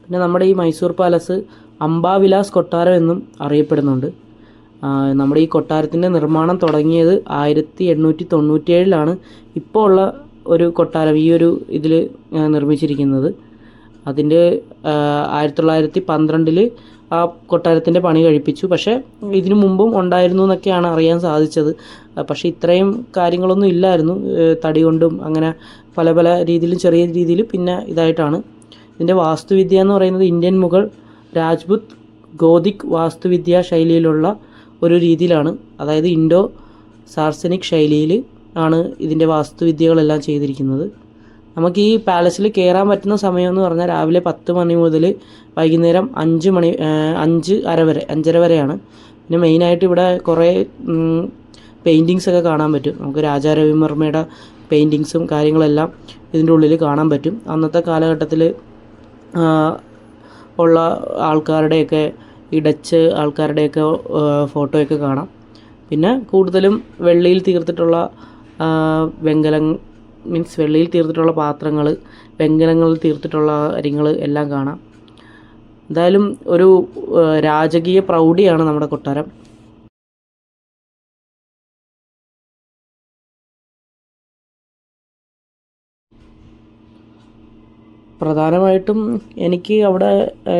പിന്നെ നമ്മുടെ ഈ മൈസൂർ പാലസ് അംബാവിലാസ് കൊട്ടാരം എന്നും അറിയപ്പെടുന്നുണ്ട്. നമ്മുടെ ഈ കൊട്ടാരത്തിൻ്റെ നിർമ്മാണം തുടങ്ങിയത് 1897 ഇപ്പോൾ ഉള്ള ഒരു കൊട്ടാരം ഈ ഒരു ഇതിൽ നിർമ്മിച്ചിരിക്കുന്നത്. അതിൻ്റെ 1912 ആ കൊട്ടാരത്തിൻ്റെ പണി കഴിപ്പിച്ചു. പക്ഷേ ഇതിനു മുമ്പും ഉണ്ടായിരുന്നു എന്നൊക്കെയാണ് അറിയാൻ സാധിച്ചത്. പക്ഷേ ഇത്രയും കാര്യങ്ങളൊന്നും ഇല്ലായിരുന്നു. തടി കൊണ്ടും അങ്ങനെ പല പല രീതിയിലും ചെറിയ രീതിയിൽ പിന്നെ ഇതായിട്ടാണ്. ഇതിൻ്റെ വാസ്തുവിദ്യ എന്ന് പറയുന്നത് ഇന്ത്യൻ മുഗൾ, രാജ്പുത്, ഗോതിക് വാസ്തുവിദ്യാ ശൈലിയിലുള്ള ഒരു രീതിയിലാണ്. അതായത് ഇൻഡോ സാർസനിക് ശൈലിയിൽ ആണ് ഇതിൻ്റെ വാസ്തുവിദ്യകളെല്ലാം ചെയ്തിരിക്കുന്നത്. നമുക്ക് ഈ പാലസിൽ കയറാൻ പറ്റുന്ന സമയം എന്ന് പറഞ്ഞാൽ രാവിലെ 10 മണി മുതൽ വൈകുന്നേരം 5:30 വരെയാണ്. പിന്നെ മെയിനായിട്ട് ഇവിടെ കുറേ പെയിൻറ്റിങ്സ് ഒക്കെ കാണാൻ പറ്റും. നമുക്ക് രാജാ രവിവർമ്മയുടെ പെയിൻറ്റിങ്സും കാര്യങ്ങളെല്ലാം ഇതിൻ്റെ ഉള്ളിൽ കാണാൻ പറ്റും. അന്നത്തെ കാലഘട്ടത്തിൽ ഉള്ള ആൾക്കാരുടെയൊക്കെ ഈ ഡച്ച് ആൾക്കാരുടെയൊക്കെ ഫോട്ടോയൊക്കെ കാണാം. പിന്നെ കൂടുതലും വെള്ളിയിൽ തീർത്തിട്ടുള്ള വെള്ളിയിൽ തീർത്തിട്ടുള്ള പാത്രങ്ങൾ, വെങ്കലങ്ങളിൽ തീർത്തിട്ടുള്ള കാര്യങ്ങൾ എല്ലാം കാണാം. എന്തായാലും ഒരു രാജകീയ പ്രൗഢിയാണ് നമ്മുടെ കൊട്ടാരം. പ്രധാനമായിട്ടും എനിക്ക് അവിടെ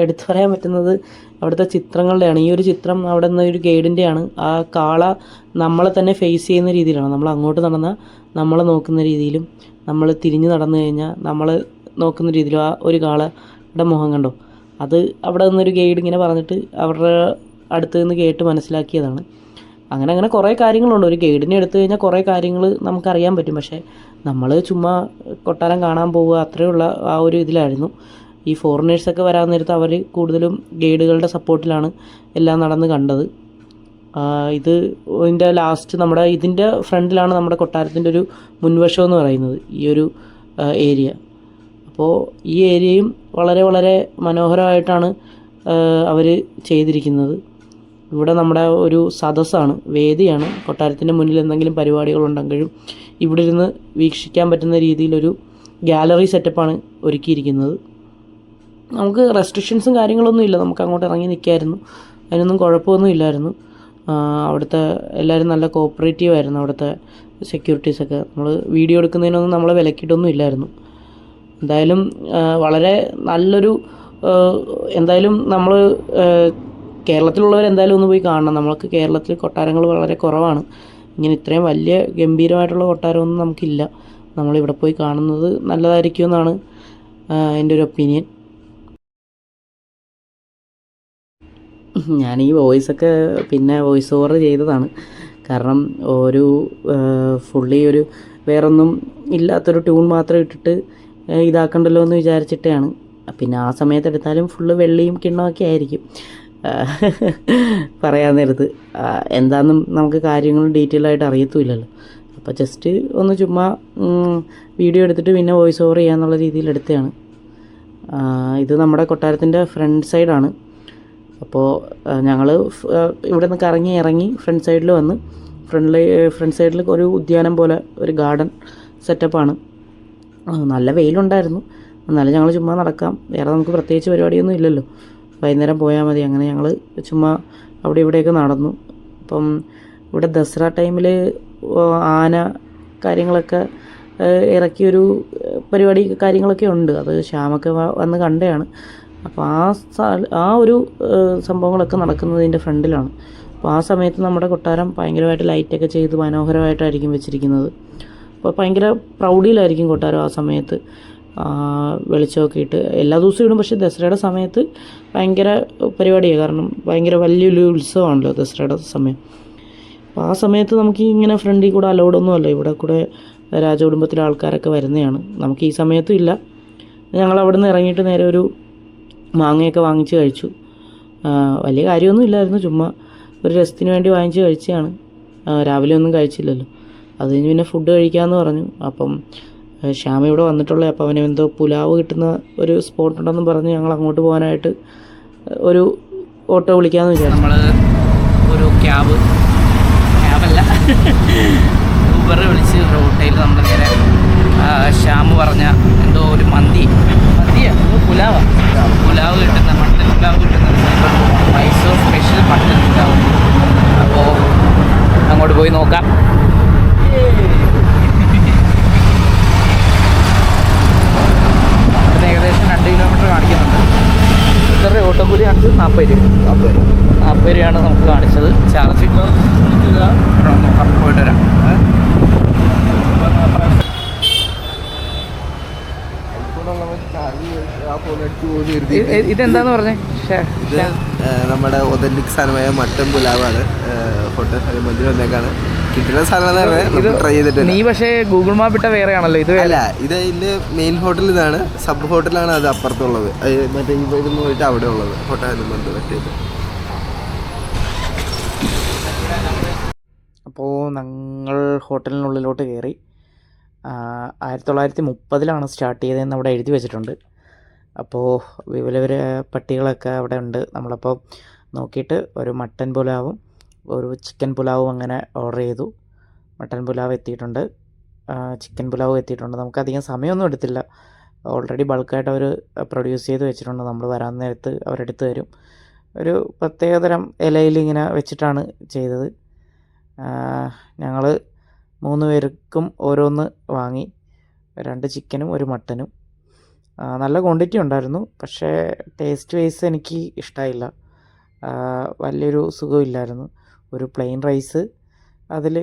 എടുത്തു പറയാൻ പറ്റുന്നത് അവിടുത്തെ ചിത്രങ്ങളുടെയാണ്. ഈ ഒരു ചിത്രം അവിടെ നിന്ന് ഒരു ഗൈഡിൻ്റെയാണ്. ആ കാള നമ്മളെ തന്നെ ഫേസ് ചെയ്യുന്ന രീതിയിലാണ്. നമ്മൾ അങ്ങോട്ട് നടന്നാൽ നമ്മളെ നോക്കുന്ന രീതിയിലും, നമ്മൾ തിരിഞ്ഞ് നടന്നു കഴിഞ്ഞാൽ നമ്മൾ നോക്കുന്ന രീതിയിലും ആ ഒരു കാളയുടെ മുഖം കണ്ടോ. അത് അവിടെ നിന്നൊരു ഗൈഡ് ഇങ്ങനെ പറഞ്ഞിട്ട് അവരുടെ അടുത്ത് നിന്ന് കേട്ട് മനസ്സിലാക്കിയതാണ്. അങ്ങനെ കുറേ കാര്യങ്ങളുണ്ട്. ഒരു ഗൈഡിനെ എടുത്തു കഴിഞ്ഞാൽ കുറേ കാര്യങ്ങൾ നമുക്കറിയാൻ പറ്റും. പക്ഷേ നമ്മൾ ചുമ്മാ കൊട്ടാരം കാണാൻ പോവുക അത്രയുള്ള ആ ഒരു ഇതിലായിരുന്നു. ഈ ഫോറിനേഴ്സൊക്കെ വരാൻ നേരത്ത് അവർ കൂടുതലും ഗൈഡുകളുടെ സപ്പോർട്ടിലാണ് എല്ലാം നടന്ന് കണ്ടത്. ഇതിൻ്റെ ലാസ്റ്റ് നമ്മുടെ ഇതിൻ്റെ ഫ്രണ്ടിലാണ് നമ്മുടെ കൊട്ടാരത്തിൻ്റെ ഒരു മുൻവശം എന്ന് പറയുന്നത്, ഈ ഒരു ഏരിയ. അപ്പോൾ ഈ ഏരിയയും വളരെ വളരെ മനോഹരമായിട്ടാണ് അവർ ചെയ്തിരിക്കുന്നത്. ഇവിടെ നമ്മുടെ ഒരു സദസ്സാണ്, വേദിയാണ്. കൊട്ടാരത്തിൻ്റെ മുന്നിൽ എന്തെങ്കിലും പരിപാടികളുണ്ടെങ്കിലും ഇവിടെ ഇരുന്ന് വീക്ഷിക്കാൻ പറ്റുന്ന രീതിയിലൊരു ഗാലറി സെറ്റപ്പാണ് ഒരുക്കിയിരിക്കുന്നത്. നമുക്ക് റെസ്ട്രിക്ഷൻസും കാര്യങ്ങളൊന്നും ഇല്ല, നമുക്ക് അങ്ങോട്ട് ഇറങ്ങി നിൽക്കായിരുന്നു, അതിനൊന്നും കുഴപ്പമൊന്നും ഇല്ലായിരുന്നു. അവിടുത്തെ എല്ലാവരും നല്ല കോപ്പറേറ്റീവ് ആയിരുന്നു. അവിടുത്തെ സെക്യൂരിറ്റീസൊക്കെ നമ്മൾ വീഡിയോ എടുക്കുന്നതിനൊന്നും നമ്മളെ വിലക്കിയിട്ടൊന്നും ഇല്ലായിരുന്നു. എന്തായാലും വളരെ നല്ലൊരു എന്തായാലും നമ്മൾ കേരളത്തിലുള്ളവർ എന്തായാലും ഒന്ന് പോയി കാണണം. നമ്മൾക്ക് കേരളത്തിൽ കൊട്ടാരങ്ങൾ വളരെ കുറവാണ്. ഇങ്ങനെ ഇത്രയും വലിയ ഗംഭീരമായിട്ടുള്ള കൊട്ടാരമൊന്നും നമുക്കില്ല. നമ്മളിവിടെ പോയി കാണുന്നത് നല്ലതായിരിക്കും എന്നാണ് എൻ്റെ ഒരു ഒപ്പീനിയൻ. ഞാൻ ഈ വോയിസൊക്കെ പിന്നെ വോയിസ് ഓവർ ചെയ്തതാണ്. കാരണം ഒരു ഫുള്ളി ഒരു വേറൊന്നും ഇല്ലാത്തൊരു ട്യൂൺ മാത്രം ഇട്ടിട്ട് ഇതാക്കണ്ടല്ലോ എന്ന് വിചാരിച്ചിട്ടാണ്. പിന്നെ ആ സമയത്ത് എടുത്താലും ഫുള്ള് വെള്ളിയും കിണ്ണമൊക്കെ ആയിരിക്കും പറയാൻ നേരത്ത്. എന്താണെന്നും നമുക്ക് കാര്യങ്ങൾ ഡീറ്റെയിൽ ആയിട്ട് അറിയത്തുമില്ലല്ലോ. അപ്പോൾ ജസ്റ്റ് ഒന്ന് ചുമ്മാ വീഡിയോ എടുത്തിട്ട് പിന്നെ വോയിസ് ഓവർ ചെയ്യാന്നുള്ള രീതിയിൽ എടുത്തതാണ്. ഇത് നമ്മുടെ കൊട്ടാരത്തിൻ്റെ ഫ്രണ്ട് സൈഡാണ്. അപ്പോൾ ഞങ്ങൾ ഇവിടെ നിന്ന് കറങ്ങി ഇറങ്ങി ഫ്രണ്ട് സൈഡിൽ വന്ന് ഫ്രണ്ട് സൈഡിൽ ഒരു ഉദ്യാനം പോലെ ഒരു ഗാർഡൻ സെറ്റപ്പാണ്. നല്ല വെയിലുണ്ടായിരുന്നു, എന്നാലും ഞങ്ങൾ ചുമ്മാ നടക്കാം, വേറെ നമുക്ക് പ്രത്യേകിച്ച് പരിപാടിയൊന്നും ഇല്ലല്ലോ, വൈകുന്നേരം പോയാൽ മതി. അങ്ങനെ ഞങ്ങൾ ചുമ്മാ അവിടെ ഇവിടെയൊക്കെ നടന്നു. അപ്പം ഇവിടെ ദസറ ടൈമിൽ ആന കാര്യങ്ങളൊക്കെ ഇറക്കിയൊരു പരിപാടി കാര്യങ്ങളൊക്കെ ഉണ്ട്. അത് ശ്യാമൊക്കെ വന്ന് കണ്ടതാണ്. അപ്പോൾ ആ ഒരു സംഭവങ്ങളൊക്കെ നടക്കുന്നതിൻ്റെ ഫ്രണ്ടിലാണ്. അപ്പോൾ ആ സമയത്ത് നമ്മുടെ കൊട്ടാരം ഭയങ്കരമായിട്ട് ലൈറ്റൊക്കെ ചെയ്ത് മനോഹരമായിട്ടായിരിക്കും വെച്ചിരിക്കുന്നത്. അപ്പോൾ ഭയങ്കര പ്രൗഢിയിലായിരിക്കും കൊട്ടാരം ആ സമയത്ത്. വെളിച്ചമൊക്കെ ഇട്ട് എല്ലാ ദിവസവും ഇടും. പക്ഷേ ദസറയുടെ സമയത്ത് ഭയങ്കര പരിപാടിയാണ്. കാരണം ഭയങ്കര വലിയൊരു ഉത്സവമാണല്ലോ ദസറയുടെ സമയം. അപ്പോൾ ആ സമയത്ത് നമുക്ക് ഇങ്ങനെ ഫ്രണ്ടിൽ കൂടെ അലൗഡൊന്നും അല്ല, ഇവിടെ കൂടെ രാജകുടുംബത്തിലെ ആൾക്കാരൊക്കെ വരുന്നതാണ്. നമുക്ക് ഈ സമയത്തും ഇല്ല. ഞങ്ങൾ അവിടെ നിന്ന് ഇറങ്ങിയിട്ട് നേരെ ഒരു മാങ്ങയൊക്കെ വാങ്ങിച്ച് കഴിച്ചു. വലിയ കാര്യമൊന്നും ഇല്ലായിരുന്നു, ചുമ്മാ ഒരു രസത്തിന് വേണ്ടി വാങ്ങിച്ച് കഴിച്ചതാണ്. രാവിലെ ഒന്നും കഴിച്ചില്ലല്ലോ. അത് കഴിഞ്ഞ് പിന്നെ ഫുഡ് കഴിക്കാമെന്ന് പറഞ്ഞു. അപ്പം ശ്യാമ ഇവിടെ വന്നിട്ടുള്ളത്. അപ്പോൾ അവന് എന്തോ പുലാവ് കിട്ടുന്ന ഒരു സ്പോട്ട് ഉണ്ടെന്നും പറഞ്ഞ് ഞങ്ങൾ അങ്ങോട്ട് പോകാനായിട്ട് ഒരു ഓട്ടോ വിളിക്കാമെന്ന് വിചാരിച്ചു. നമ്മൾ ഒരു ക്യാബല്ല ഊബർ വിളിച്ച് ഓട്ടോയിൽ നമ്മൾ നേരെ ശ്യാമ പറഞ്ഞ എന്തോ ഒരു മന്തിയാണ് പുലാവ് കിട്ടുന്ന മട്ടൻ പുലാവ് കിട്ടുന്ന മൈസൂർ സ്പെഷ്യൽ മട്ടൻ പുലാവ്. അപ്പോൾ അങ്ങോട്ട് പോയി നോക്കാം. ഏകദേശം 2 കിലോമീറ്റർ കാണിക്കുന്നുണ്ട്. ഇത്ര ഓട്ടോക്കൂലി കാണിച്ചത് 40 രൂപയാണ് നമുക്ക് കാണിച്ചത്. ചാർജ് പോയിട്ട് വരാം. ഇതെന്താന്ന് പറഞ്ഞേ? നമ്മുടെ ഒതന്റിക് സാധനമായ മട്ടൻ പുലാവാണ്. ഹോട്ടൽ മന്ദിരം വന്നേക്കാണ്. കിട്ടുന്ന സാധനം ട്രൈ ചെയ്തിട്ട് നീ പക്ഷേ ഗൂഗിൾ മാപ്പ് ഇട്ട വേറെ ആണല്ലോ ഇത് അല്ല ഇത് അതിൻ്റെ മെയിൻ ഹോട്ടൽ ഇതാണ്. സബ് ഹോട്ടലാണ് അത് അപ്പുറത്തുള്ളത്. മറ്റേ ഇവിടുന്ന് പോയിട്ട് അവിടെ ഉള്ളത് ഹോട്ടലും ബന്ധു പറ്റിയത്. അപ്പോൾ ഞങ്ങൾ ഹോട്ടലിനുള്ളിലോട്ട് കയറി. 1930 സ്റ്റാർട്ട് ചെയ്തതെന്ന് അവിടെ എഴുതി വെച്ചിട്ടുണ്ട്. അപ്പോൾ വിവര പട്ടികളൊക്കെ അവിടെ ഉണ്ട്. നമ്മളപ്പോൾ നോക്കിയിട്ട് ഒരു മട്ടൻ പുലാവും ഒരു ചിക്കൻ പുലാവും അങ്ങനെ ഓർഡർ ചെയ്തു. മട്ടൻ പുലാവ് എത്തിയിട്ടുണ്ട്, ചിക്കൻ പുലാവും എത്തിയിട്ടുണ്ട്. നമുക്കധികം സമയമൊന്നും എടുത്തില്ല. ഓൾറെഡി ബൾക്കായിട്ട് അവർ പ്രൊഡ്യൂസ് ചെയ്ത് വെച്ചിട്ടുണ്ട്. നമ്മൾ വരാൻ നേരത്ത് അവരെടുത്ത് തരും. ഒരു പ്രത്യേകതരം ഇലയിൽ ഇങ്ങനെ വെച്ചിട്ടാണ് ചെയ്തത്. ഞങ്ങൾ 3 പേർക്കും ഓരോന്ന് വാങ്ങി, 2 ചിക്കനും 1 മട്ടനും. നല്ല ക്വാണ്ടിറ്റി ഉണ്ടായിരുന്നു, പക്ഷേ ടേസ്റ്റ് വൈസ് എനിക്ക് ഇഷ്ടമായില്ല. വലിയൊരു സുഖമില്ലായിരുന്നു. ഒരു പ്ലെയിൻ റൈസ്, അതിൽ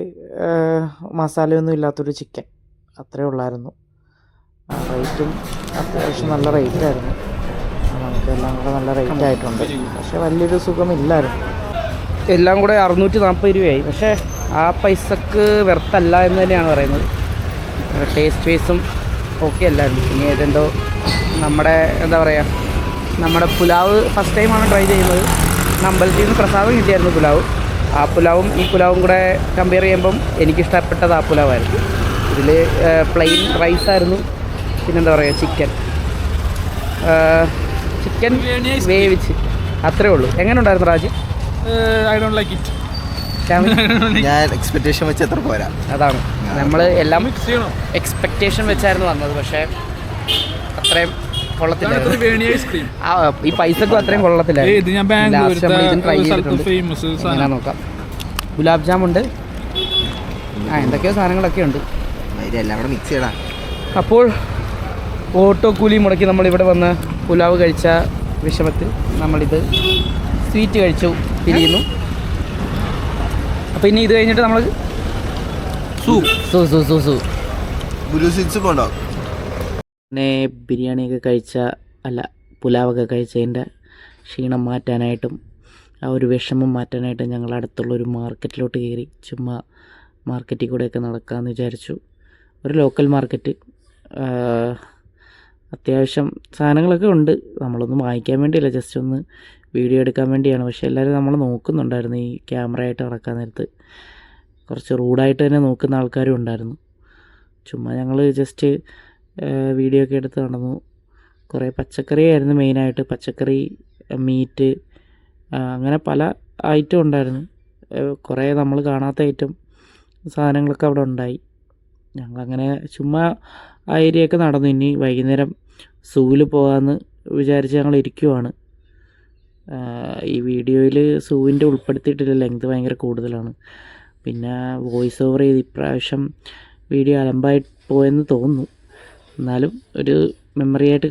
മസാലയൊന്നും ഇല്ലാത്തൊരു ചിക്കൻ, അത്രേ ഉള്ളായിരുന്നു. റേറ്റും അത്യാവശ്യം നല്ല റേറ്റായിരുന്നു. നമുക്കെല്ലാം കൂടെ നല്ല റേറ്റ് ആയിട്ടുണ്ട്, പക്ഷേ വലിയൊരു സുഖമില്ലായിരുന്നു. എല്ലാം കൂടെ 640 രൂപയായി. പക്ഷേ ആ പൈസക്ക് വെർത്തല്ല എന്ന് തന്നെയാണ് പറയുന്നത്. ടേസ്റ്റ് വൈസും ഓക്കെ അല്ലായിരുന്നു. ഇനി ഏതെന്തോ നമ്മുടെ എന്താ പറയുക, നമ്മുടെ പുലാവ് ഫസ്റ്റ് ടൈമാണ് ട്രൈ ചെയ്യുന്നത്. അമ്പലത്തിൽ നിന്ന് പ്രസാദം കിട്ടിയായിരുന്നു പുലാവ്. ആ പുലാവും ഈ പുലാവും കൂടെ കമ്പയർ ചെയ്യുമ്പം എനിക്കിഷ്ടപ്പെട്ടത് ആ പുലാവായിരുന്നു. ഇതിൽ പ്ലെയിൻ റൈസായിരുന്നു, പിന്നെന്താ പറയുക ചിക്കൻ വേവിച്ച്, അത്രേ ഉള്ളൂ. എങ്ങനെ ഉണ്ടായിരുന്നു Raj? I don't like it. ഞാൻ എക്സ്പെക്ടേഷൻ വെച്ച് എത്ര പോരാ. അതാണ് നമ്മൾ എല്ലാം മിക്സ് ചെയ്യണം. എക്സ്പെക്റ്റേഷൻ വെച്ചായിരുന്നു വന്നത്, പക്ഷേ അത്രയും കൊള്ളത്തില്ലായിരുന്നു. ഐസ്ക്രീം ഈ പൈസക്കും അത്രയും കൊള്ളത്തില്ലായിരുന്നു. ഇത് ഞാൻ Last നമ്മൾ ഇതിന് try ബാംഗ്ലൂർ ചെയ്തിട്ടുണ്ട്. ഫേമസ് എങ്ങനെ നോക്കാം. ഗുലാബ് ജാമുണ്ട്, എന്തൊക്കെയോ സാധനങ്ങളൊക്കെ ഉണ്ട്. എല്ലാം കൂടെ മിക്സ് ചെയ്യടാ. അപ്പോൾ ഓട്ടോ കൂലി മുടക്കി നമ്മളിവിടെ വന്ന് പുലാവ് കഴിച്ച വിഷമത്തിൽ നമ്മളിത് സ്വീറ്റ് കഴിച്ചു പിരിയുന്നു. അപ്പോൾ ഇനി ഇത് കഴിഞ്ഞിട്ട് നമ്മൾ ബ്ലൂ സീറ്റ്സ് കൊണ്ടോ. പിന്നെ ബിരിയാണിയൊക്കെ കഴിച്ച പുലാവൊക്കെ കഴിച്ചതിൻ്റെ ക്ഷീണം മാറ്റാനായിട്ടും ആ ഒരു വിഷമം മാറ്റാനായിട്ടും ഞങ്ങൾ അടുത്തുള്ളൊരു മാർക്കറ്റിലോട്ട് കയറി. ചുമ്മാ മാർക്കറ്റിൽ കൂടെയൊക്കെ നടക്കാമെന്ന് വിചാരിച്ചു. ഒരു ലോക്കൽ മാർക്കറ്റ്, അത്യാവശ്യം സാധനങ്ങളൊക്കെ ഉണ്ട്. നമ്മളൊന്നും വാങ്ങിക്കാൻ വേണ്ടിയില്ല, ജസ്റ്റ് ഒന്ന് വീഡിയോ എടുക്കാൻ വേണ്ടിയാണ്. പക്ഷേ എല്ലാവരും നമ്മൾ നോക്കുന്നുണ്ടായിരുന്നു. ഈ ക്യാമറയായിട്ട് നടക്കാൻ നേരത്ത് കുറച്ച് റൂഡായിട്ട് തന്നെ നോക്കുന്ന ആൾക്കാരും ഉണ്ടായിരുന്നു. ചുമ്മാ ഞങ്ങൾ ജസ്റ്റ് വീഡിയോ ഒക്കെ എടുത്ത് നടന്നു. കുറേ പച്ചക്കറിയായിരുന്നു മെയിനായിട്ട്. പച്ചക്കറി, മീറ്റ്, അങ്ങനെ പല ഐറ്റം ഉണ്ടായിരുന്നു. കുറേ നമ്മൾ കാണാത്ത ഐറ്റം സാധനങ്ങളൊക്കെ അവിടെ ഉണ്ടായി. ഞങ്ങളങ്ങനെ ചുമ്മാ ആ ഏരിയയൊക്കെ നടന്നു. ഇനി വൈകുന്നേരം സൂവിൽ പോകാമെന്ന് വിചാരിച്ച് ഞങ്ങൾ ഇരിക്കുവാണ്. ഈ വീഡിയോയിൽ സൂവിൻ്റെ ഉൾപ്പെടുത്തിയിട്ടില്ല, ലെങ്ത് ഭയങ്കര കൂടുതലാണ്. പിന്നെ വോയിസ് ഓവർ ചെയ്ത് ഇപ്രാവശ്യം വീഡിയോ അലമ്പായി പോയെന്ന് തോന്നുന്നു. എന്നാലും ഒരു മെമ്മറി ആയിട്ട്